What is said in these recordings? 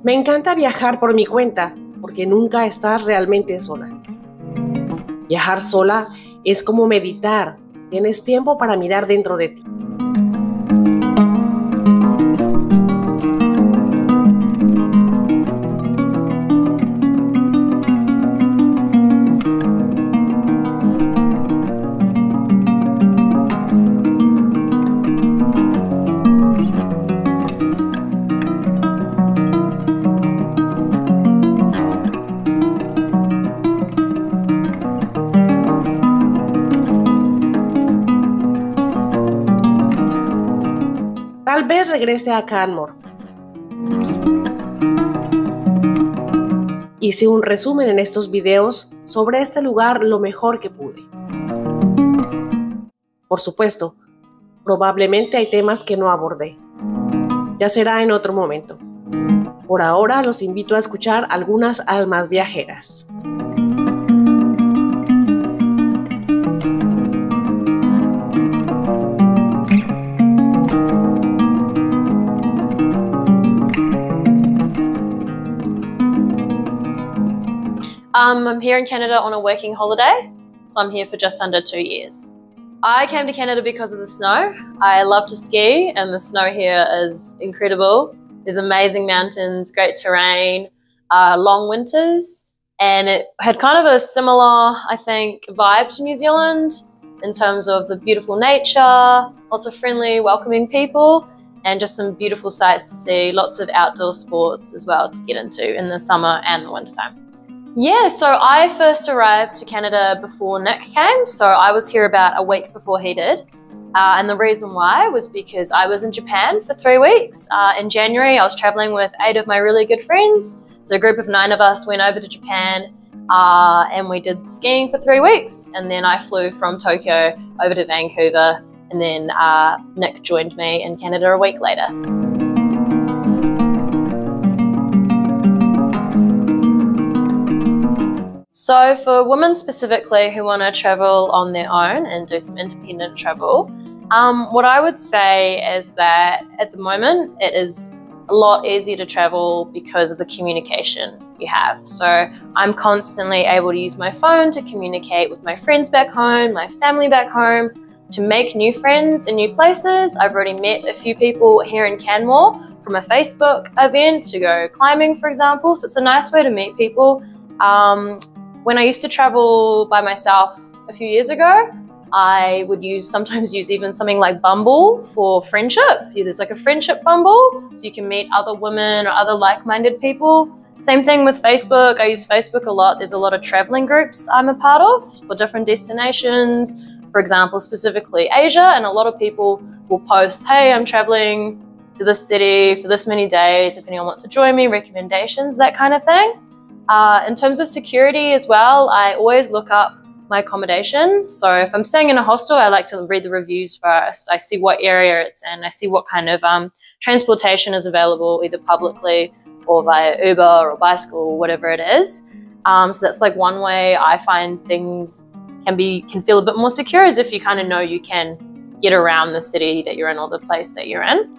Me encanta viajar por mi cuenta, porque nunca estás realmente sola. Viajar sola es como meditar, tienes tiempo para mirar dentro de ti. Tal vez regrese a Canmore. Hice un resumen en estos videos sobre este lugar lo mejor que pude. Por supuesto, probablemente hay temas que no abordé. Ya será en otro momento. Por ahora los invito a escuchar algunas almas viajeras. I'm here in Canada on a working holiday, so I'm here for just under 2 years. I came to Canada because of the snow. I love to ski and the snow here is incredible. There's amazing mountains, great terrain, long winters, and it had kind of a similar, I think, vibe to New Zealand in terms of the beautiful nature, lots of friendly, welcoming people, and just some beautiful sights to see, lots of outdoor sports as well to get into in the summer and the winter time. Yeah, so I first arrived to Canada before Nick came, so I was here about a week before he did. And the reason why was because I was in Japan for 3 weeks. In January, I was traveling with 8 of my really good friends. So a group of 9 of us went over to Japan and we did skiing for 3 weeks. And then I flew from Tokyo over to Vancouver, and then Nick joined me in Canada a week later. So for women specifically who want to travel on their own and do some independent travel, what I would say is that at the moment it is a lot easier to travel because of the communication you have. So I'm constantly able to use my phone to communicate with my friends back home, my family back home, to make new friends in new places. I've already met a few people here in Canmore from a Facebook event to go climbing, for example. So it's a nice way to meet people. When I used to travel by myself a few years ago, I would sometimes use even something like Bumble for friendship. There's like a friendship Bumble, so you can meet other women or other like-minded people. Same thing with Facebook. I use Facebook a lot. There's a lot of traveling groups I'm a part of for different destinations. For example, specifically Asia, and a lot of people will post, hey, I'm traveling to this city for this many days. If anyone wants to join me, recommendations, that kind of thing. In terms of security as well, I always look up my accommodation. So if I'm staying in a hostel, I like to read the reviews first. I see what area it's in. I see what kind of transportation is available, either publicly or via Uber or bicycle or whatever it is. So that's like one way I find things can feel a bit more secure, is if you kind of know you can get around the city that you're in or the place that you're in.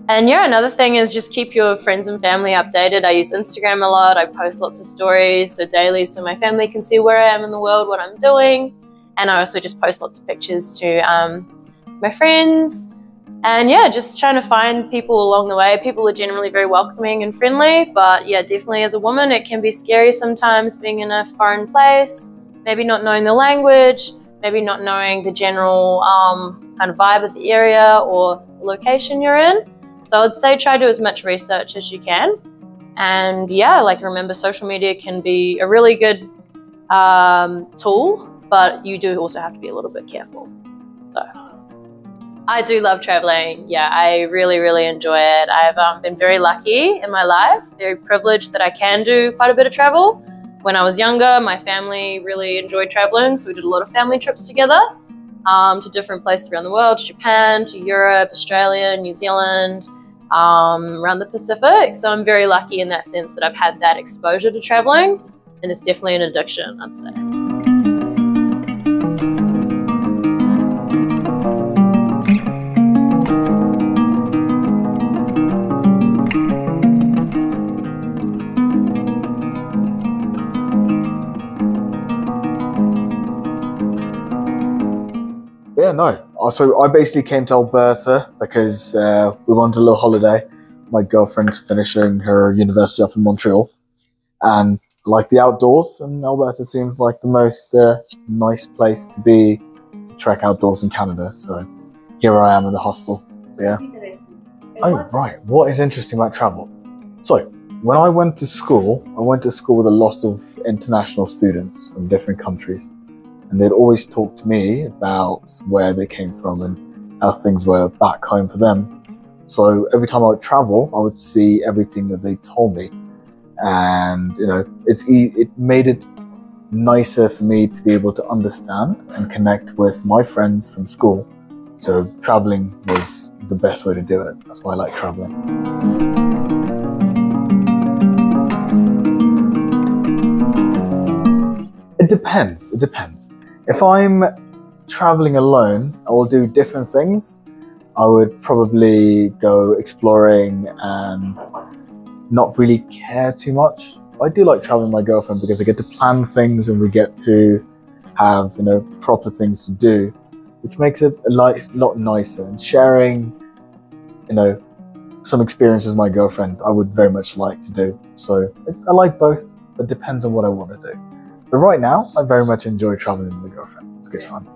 And yeah, another thing is just keep your friends and family updated. I use Instagram a lot. I post lots of stories, so daily, so my family can see where I am in the world, what I'm doing. And I also just post lots of pictures to my friends. And yeah, just trying to find people along the way. People are generally very welcoming and friendly, but yeah, definitely as a woman, it can be scary sometimes being in a foreign place, maybe not knowing the language, maybe not knowing the general kind of vibe of the area or the location you're in. So I'd say try to do as much research as you can. And yeah, like remember, social media can be a really good tool, but you do also have to be a little bit careful. So I do love traveling. Yeah, I really, really enjoy it. I've been very lucky in my life, very privileged that I can do quite a bit of travel. When I was younger, my family really enjoyed traveling, so we did a lot of family trips together. To different places around the world, to Japan, to Europe, Australia, New Zealand, around the Pacific. So I'm very lucky in that sense that I've had that exposure to traveling, and it's definitely an addiction, I'd say. Yeah, no. So I basically came to Alberta because we wanted a little holiday. My girlfriend's finishing her university up in Montreal, and I like the outdoors, and Alberta seems like the most nice place to be to trek outdoors in Canada. So here I am in the hostel. Yeah. Oh, right. What is interesting about travel? So when I went to school with a lot of international students from different countries. And they'd always talk to me about where they came from and how things were back home for them. So every time I would travel, I would see everything that they told me. And, you know, it made it nicer for me to be able to understand and connect with my friends from school. So traveling was the best way to do it. That's why I like traveling. It depends. If I'm traveling alone, I will do different things. I would probably go exploring and not really care too much. I do like traveling with my girlfriend because I get to plan things and we get to have, you know, proper things to do, which makes it a lot nicer. And sharing, you know, some experiences with my girlfriend, I would very much like to do. So I like both, but it depends on what I want to do. But right now, I very much enjoy traveling with my girlfriend. It's good fun.